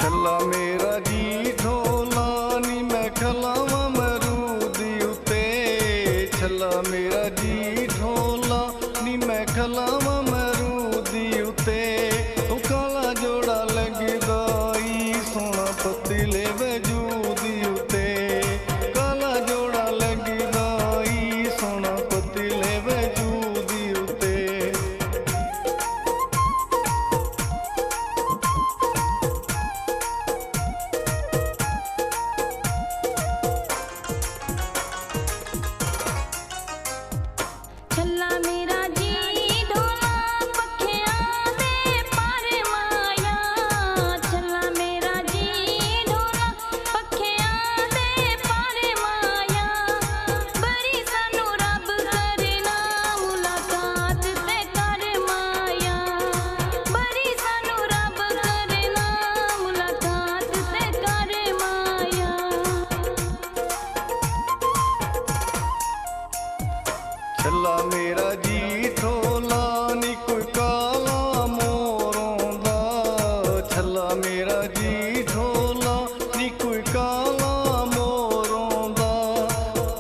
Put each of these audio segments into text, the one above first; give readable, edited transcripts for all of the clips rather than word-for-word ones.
छला मेरा जी ढोला नी मैं खलावा मरूदी उते। छला मेरा जी ढोला नी मैं खलावा मरूदी उते। ओ काला जोड़ा लगदा ई सोना पतीले वजूदी उते। काला जोड़ा लगदा ई सोना पतीले वजूदी उते। छला मेरा जी ढोला पखियां दे पर माया। छला मेरा जी ढोला पखियां दे पर माया। बड़ी सानू रब करना मुलाकात ते कर माया। बड़ी सानू रब करना मुलाकात ते कर माया। छला मेरा जी ढोला नी कोई काला मोरों दा। छला मेरा जी ढोला नी कोई काला मोरों दा।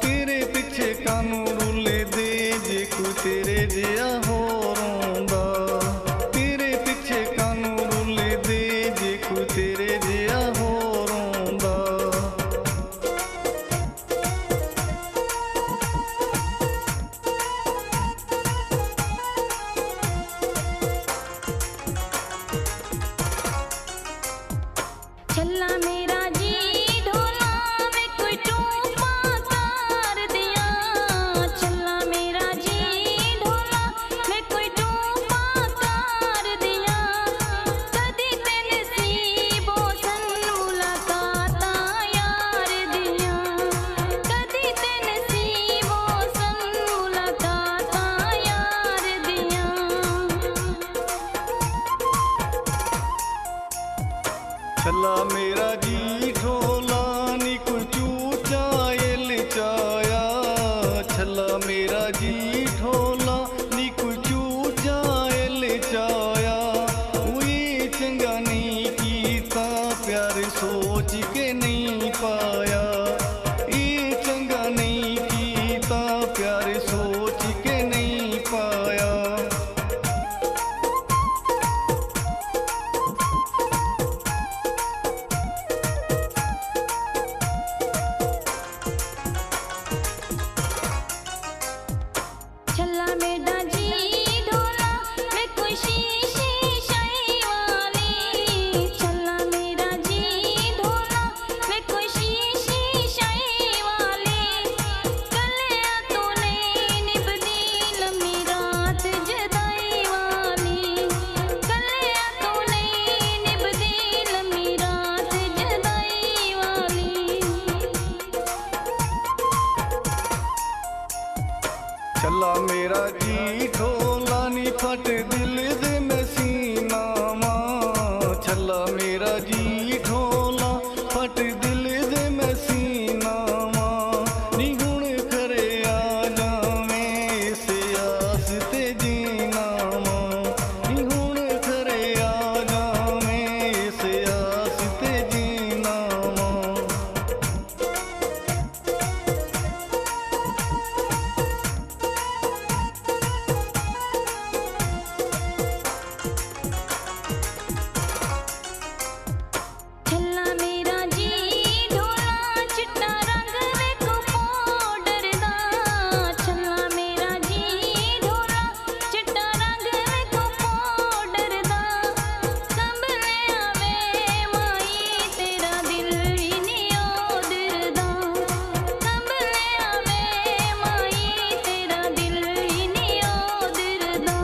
तेरे पिछे कानू रुले दे जे कोई तेरे जिया होरों दा। तेरे पिछे कानू रुले दे जे कोई तेरे जिया होरों दा। छला मेरा जी ढोला में कोई टूपा तार दिया। छला मेरा जी ढोला में कोई टूपा तार दिया। कदी ते नसीबों सन मुलाकात यार दिया। कदी ते नसीबों सन मुलाकात यार दिया। छला मेरा जी ढोला नी कोई चूचा लचाया। छला मेरा जी ढोला नी कोई चूचा लचाया। कोई चंगा नहीं कीता प्यार सोच के नहीं पाया। ये चंगा नहीं कीता प्यार सोच के नहीं पाया। छला मेरा जी ढोला में कोई शीशी शाई वाली। छला मेरा जी ढोला में कोई शीशी शाई वाली। कलिया तू नहीं निभदी लम्मी रात जुदाई वाली। कलिया तू नहीं निभदी लम्मी रात जुदाई वाली। छला मेरा जी ढोला नी फट दिल दे मैं सीना मां। छला मेरा जी ढोला फट दिल दे मैं सीना मां। नी हुण खरे आ जावें इस आस ते जीना मां। नी हुण खरे आ जावें इस आस ते जीना मां। छला मेरा जी ढोला चिट्टा रंग वेखो पाउडर दा। छला मेरा जी ढोला चिट्टा रंग वेखो पाउडर दा। संभले आवे माई तेरा दिल ही नी ओदर दा। संभले आवे माई तेरा दिल ही नी ओदर दा।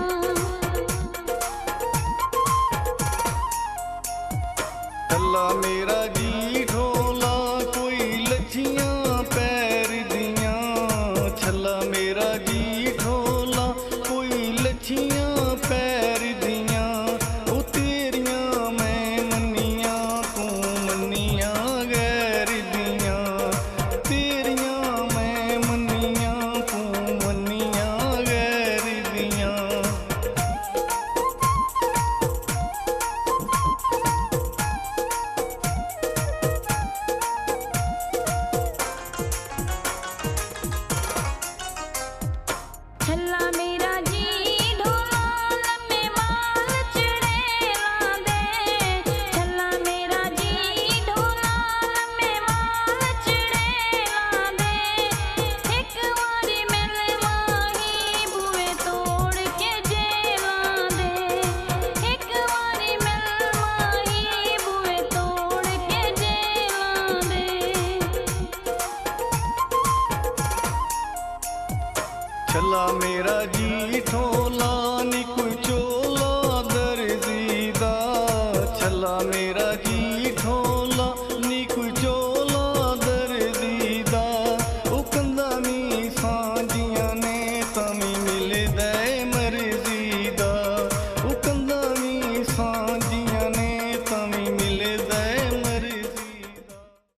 छला मेरा जी ढोला कोई लच्छियां पैर दियां। छला मेरा जी ढोला कोई लच्छियां पैर दियां। ओ तेरियां मैं मन्नियां तू मन्नियां गैर दियां। तेरियां मैं मन्नियां तू मन्नियां गैर दियां। ਛੱਲਾ ਮੇਰਾ ਜੀ ਢੋਲਾ ਨੀ ਕੋਈ